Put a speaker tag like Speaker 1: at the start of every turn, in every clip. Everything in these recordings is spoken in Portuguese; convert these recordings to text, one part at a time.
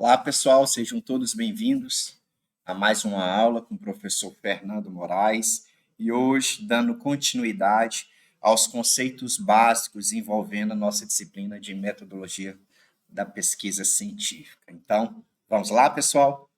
Speaker 1: Olá, pessoal, sejam todos bem-vindos a mais uma aula com o professor Fernando Moraes e hoje dando continuidade aos conceitos básicos envolvendo a nossa disciplina de metodologia da pesquisa científica. Então, vamos lá, pessoal?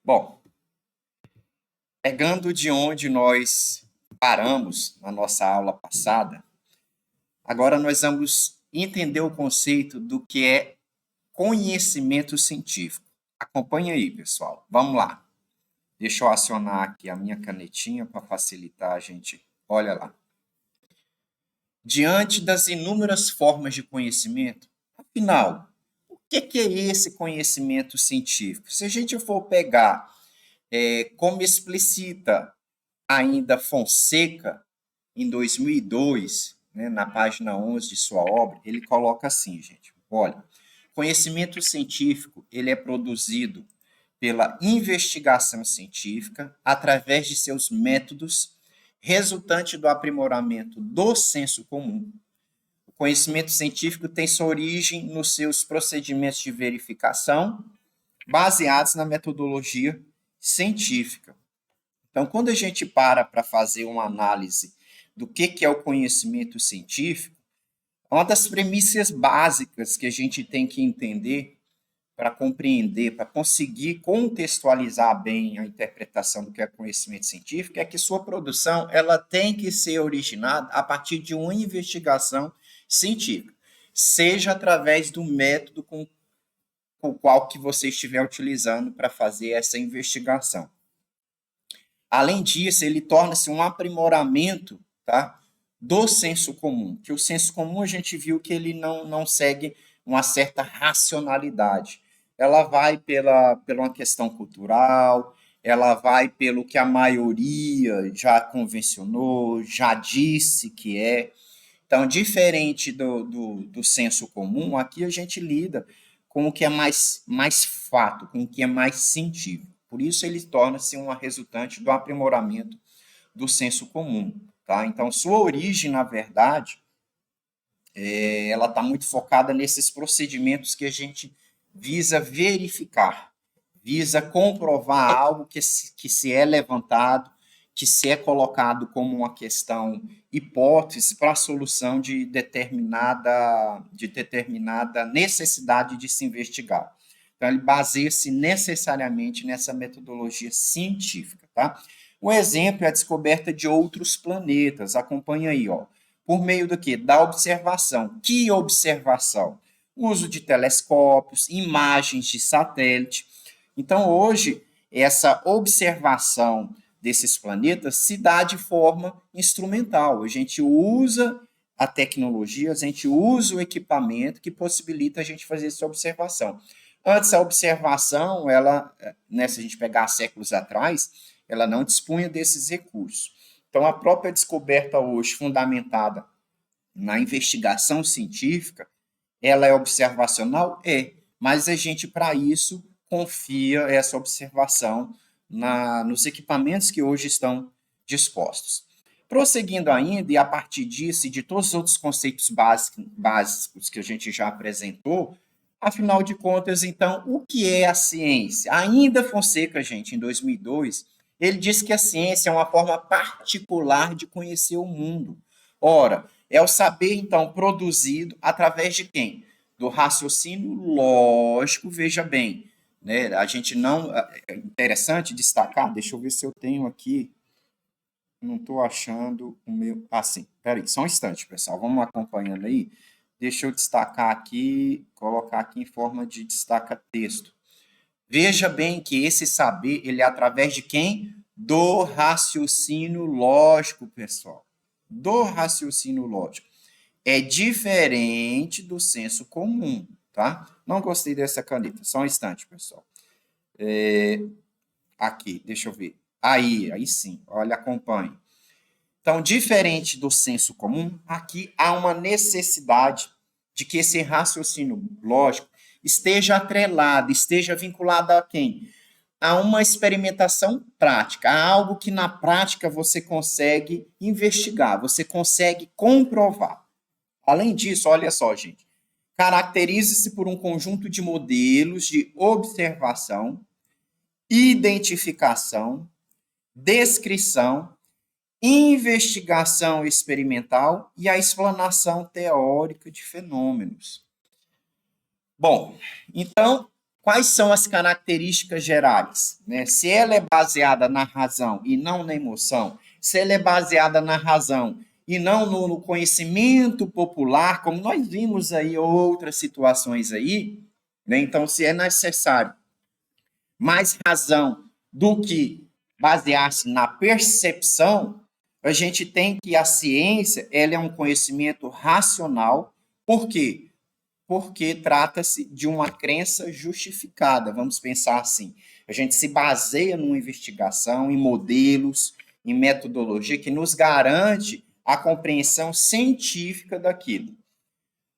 Speaker 1: Bom, pegando de onde nós paramos na nossa aula passada, agora nós vamos entender o conceito do que é conhecimento científico. Acompanhe aí, pessoal. Vamos lá. Deixa eu acionar aqui a minha canetinha para facilitar a gente. Olha lá. Diante das inúmeras formas de conhecimento, afinal, o que é esse conhecimento científico? Se a gente for pegar, como explicita ainda Fonseca, em 2002, né, na página 11 de sua obra, ele coloca assim, gente, olha, conhecimento científico, ele é produzido pela investigação científica através de seus métodos, resultante do aprimoramento do senso comum. O conhecimento científico tem sua origem nos seus procedimentos de verificação, baseados na metodologia científica. Então, quando a gente para fazer uma análise do que é o conhecimento científico, uma das premissas básicas que a gente tem que entender para compreender, para conseguir contextualizar bem a interpretação do que é conhecimento científico, é que sua produção ela tem que ser originada a partir de uma investigação científica, seja através do método com o qual que você estiver utilizando para fazer essa investigação. Além disso, ele torna-se um aprimoramento, tá, do senso comum, que o senso comum a gente viu que ele não segue uma certa racionalidade. Ela vai pela uma questão cultural, ela vai pelo que a maioria já convencionou, já disse que é. Então, diferente do senso comum, aqui a gente lida com o que é mais fato, com o que é mais científico. Por isso, ele torna-se uma resultante do aprimoramento do senso comum. Tá? Então, sua origem, na verdade, ela está muito focada nesses procedimentos que a gente visa verificar, visa comprovar algo que se é levantado, que se é colocado como uma questão hipótese para a solução de determinada necessidade de se investigar. Então, ele baseia-se necessariamente nessa metodologia científica. Tá? Um exemplo é a descoberta de outros planetas. Acompanha aí, ó. Por meio do quê? Da observação. Que observação? Uso de telescópios, imagens de satélite. Então, hoje, essa observação desses planetas se dá de forma instrumental. A gente usa a tecnologia, a gente usa o equipamento que possibilita a gente fazer essa observação. Antes, a observação, ela, né, se a gente pegar séculos atrás, ela não dispunha desses recursos. Então, a própria descoberta hoje, fundamentada na investigação científica, ela é observacional? É, mas a gente, para isso, confia essa observação nos equipamentos que hoje estão dispostos. Prosseguindo ainda, e a partir disso e de todos os outros conceitos básicos que a gente já apresentou, afinal de contas, então, o que é a ciência? Ainda Fonseca, gente, em 2002, ele disse que a ciência é uma forma particular de conhecer o mundo. Ora, é o saber, então, produzido através de quem? Do raciocínio lógico, veja bem. Né? A gente não... É interessante destacar, deixa eu ver se eu tenho aqui, não estou achando o meu... Ah, sim, peraí, só um instante, pessoal, vamos acompanhando aí. Deixa eu destacar aqui, colocar aqui em forma de destaca-texto. Veja bem que esse saber, ele é através de quem? Do raciocínio lógico, pessoal. Do raciocínio lógico. É diferente do senso comum, tá? Não gostei dessa caneta. Só um instante, pessoal. Aqui, deixa eu ver. Aí sim. Olha, acompanhe. Então, diferente do senso comum, aqui há uma necessidade de que esse raciocínio lógico esteja atrelado, esteja vinculado a quem? A uma experimentação prática, a algo que na prática você consegue investigar, você consegue comprovar. Além disso, olha só, gente, caracteriza-se por um conjunto de modelos de observação, identificação, descrição, investigação experimental e a explanação teórica de fenômenos. Bom, então, quais são as características gerais? Né? Se ela é baseada na razão e não na emoção, se ela é baseada na razão e não no conhecimento popular, como nós vimos aí outras situações aí, né? Então, se é necessário mais razão do que basear-se na percepção, a gente tem que a ciência ela é um conhecimento racional. Por quê? Porque trata-se de uma crença justificada. Vamos pensar assim: a gente se baseia numa investigação, em modelos, em metodologia que nos garante a compreensão científica daquilo.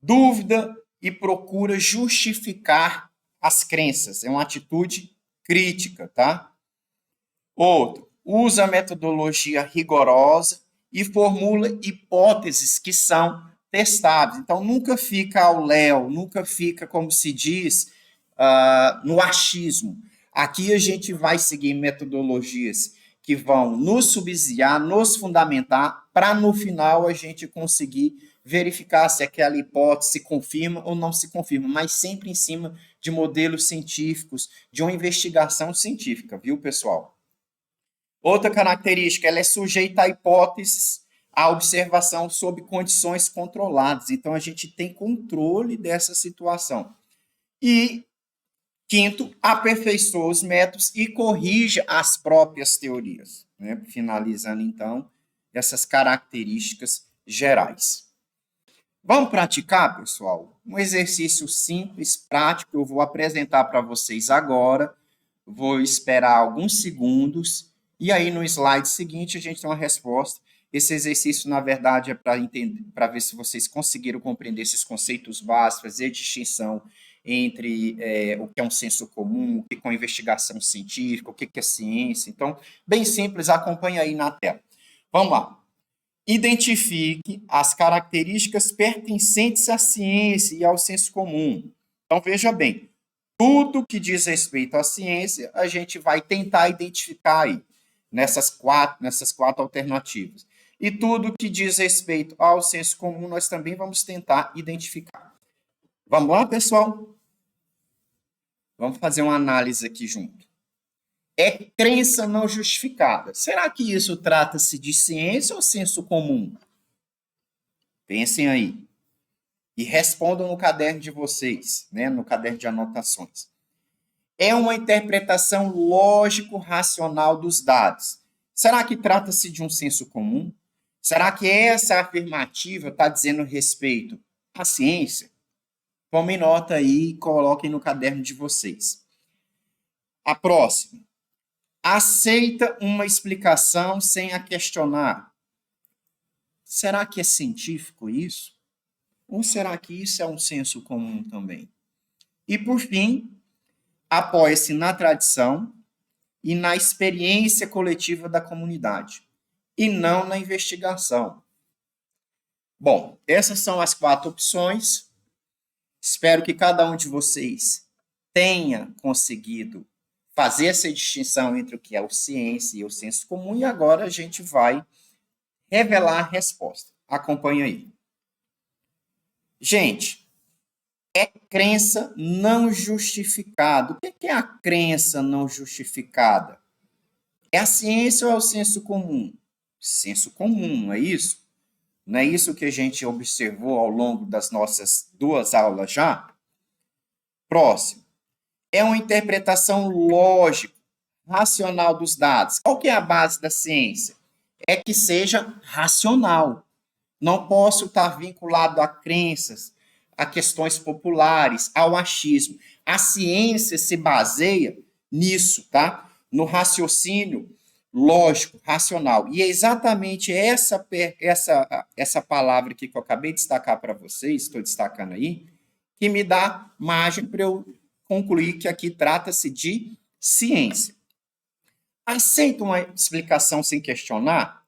Speaker 1: Dúvida e procura justificar as crenças. É uma atitude crítica, tá? Outro, usa a metodologia rigorosa e formula hipóteses que são testáveis. Então, nunca fica ao léu, nunca fica, como se diz, no achismo. Aqui a gente vai seguir metodologias que vão nos subsidiar, nos fundamentar, para no final a gente conseguir verificar se aquela hipótese se confirma ou não se confirma, mas sempre em cima de modelos científicos, de uma investigação científica, viu, pessoal? Outra característica, ela é sujeita a hipóteses, a observação sob condições controladas. Então, a gente tem controle dessa situação. E, quinto, aperfeiçoa os métodos e corrige as próprias teorias. Né? Finalizando, então, essas características gerais. Vamos praticar, pessoal? Um exercício simples, prático, eu vou apresentar para vocês agora. Vou esperar alguns segundos. E aí, no slide seguinte, a gente tem uma resposta. Esse exercício, na verdade, é para entender, para ver se vocês conseguiram compreender esses conceitos básicos, fazer a distinção entre o que é um senso comum, o que é uma investigação científica, o que é ciência. Então, bem simples, acompanha aí na tela. Vamos lá. Identifique as características pertencentes à ciência e ao senso comum. Então, veja bem, tudo que diz respeito à ciência, a gente vai tentar identificar aí, nessas quatro alternativas. E tudo que diz respeito ao senso comum, nós também vamos tentar identificar. Vamos lá, pessoal? Vamos fazer uma análise aqui junto. É crença não justificada. Será que isso trata-se de ciência ou senso comum? Pensem aí. E respondam no caderno de vocês, né? No caderno de anotações. É uma interpretação lógico-racional dos dados. Será que trata-se de um senso comum? Será que essa afirmativa está dizendo respeito à ciência? Tomem nota aí e coloquem no caderno de vocês. A próxima. Aceita uma explicação sem a questionar. Será que é científico isso? Ou será que isso é um senso comum também? E, por fim, apoia-se na tradição e na experiência coletiva da comunidade, e não na investigação. Bom, essas são as 4 opções. Espero que cada um de vocês tenha conseguido fazer essa distinção entre o que é o ciência e o senso comum, e agora a gente vai revelar a resposta. Acompanhe aí. Gente, é crença não justificada. O que é a crença não justificada? É a ciência ou é o senso comum? Senso comum, não é isso? Não é isso que a gente observou ao longo das nossas 2 aulas já? Próximo. É uma interpretação lógica, racional dos dados. Qual que é a base da ciência? É que seja racional. Não posso estar vinculado a crenças, a questões populares, ao achismo. A ciência se baseia nisso, tá? No raciocínio lógico, racional. E é exatamente essa palavra aqui que eu acabei de destacar para vocês, estou destacando aí, que me dá margem para eu concluir que aqui trata-se de ciência. Aceita uma explicação sem questionar?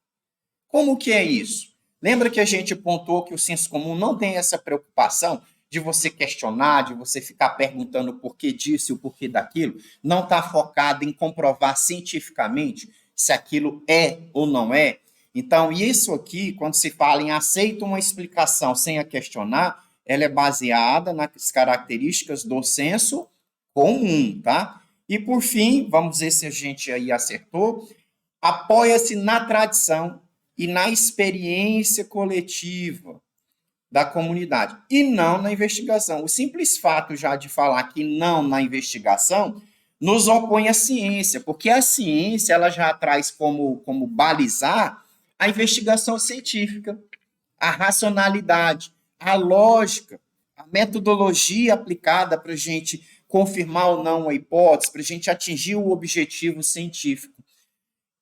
Speaker 1: Como que é isso? Lembra que a gente pontuou que o senso comum não tem essa preocupação de você questionar, de você ficar perguntando o porquê disso e o porquê daquilo, não está focado em comprovar cientificamente se aquilo é ou não é. Então, isso aqui, quando se fala em aceita uma explicação sem a questionar, ela é baseada nas características do senso comum, tá? E por fim, vamos ver se a gente aí acertou, apoia-se na tradição e na experiência coletiva da comunidade e não na investigação. O simples fato já de falar que não na investigação nos opõe à ciência, porque a ciência ela já traz como balizar a investigação científica, a racionalidade, a lógica, a metodologia aplicada para a gente confirmar ou não a hipótese, para a gente atingir o objetivo científico.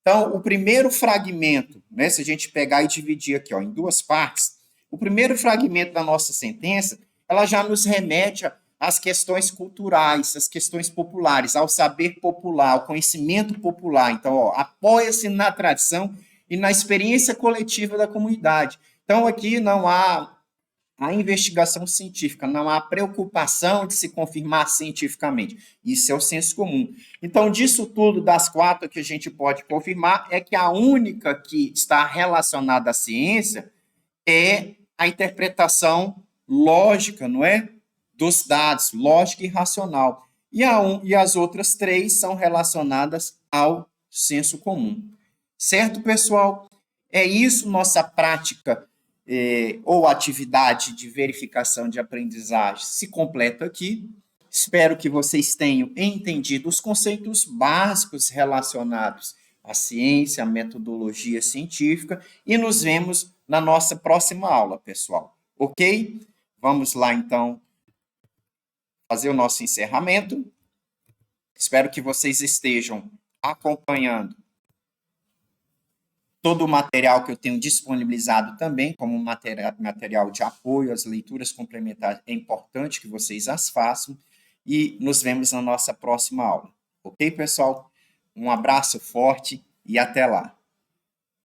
Speaker 1: Então, o primeiro fragmento, né, se a gente pegar e dividir aqui ó, em duas partes, o primeiro fragmento da nossa sentença, ela já nos remete às questões culturais, às questões populares, ao saber popular, ao conhecimento popular. Então, apoia-se na tradição e na experiência coletiva da comunidade. Então, aqui não há a investigação científica, não há preocupação de se confirmar cientificamente. Isso é o senso comum. Então, disso tudo, das quatro que a gente pode confirmar, é que a única que está relacionada à ciência é a interpretação lógica, não é? Dos dados, lógica e racional. E as outras três são relacionadas ao senso comum. Certo, pessoal? É isso nossa prática ou atividade de verificação de aprendizagem se completa aqui. Espero que vocês tenham entendido os conceitos básicos relacionados à ciência, à metodologia científica e nos vemos na nossa próxima aula, pessoal. Ok? Vamos lá, então, fazer o nosso encerramento. Espero que vocês estejam acompanhando todo o material que eu tenho disponibilizado também, como material de apoio às leituras complementares, é importante que vocês as façam e nos vemos na nossa próxima aula. Ok, pessoal? Um abraço forte e até lá.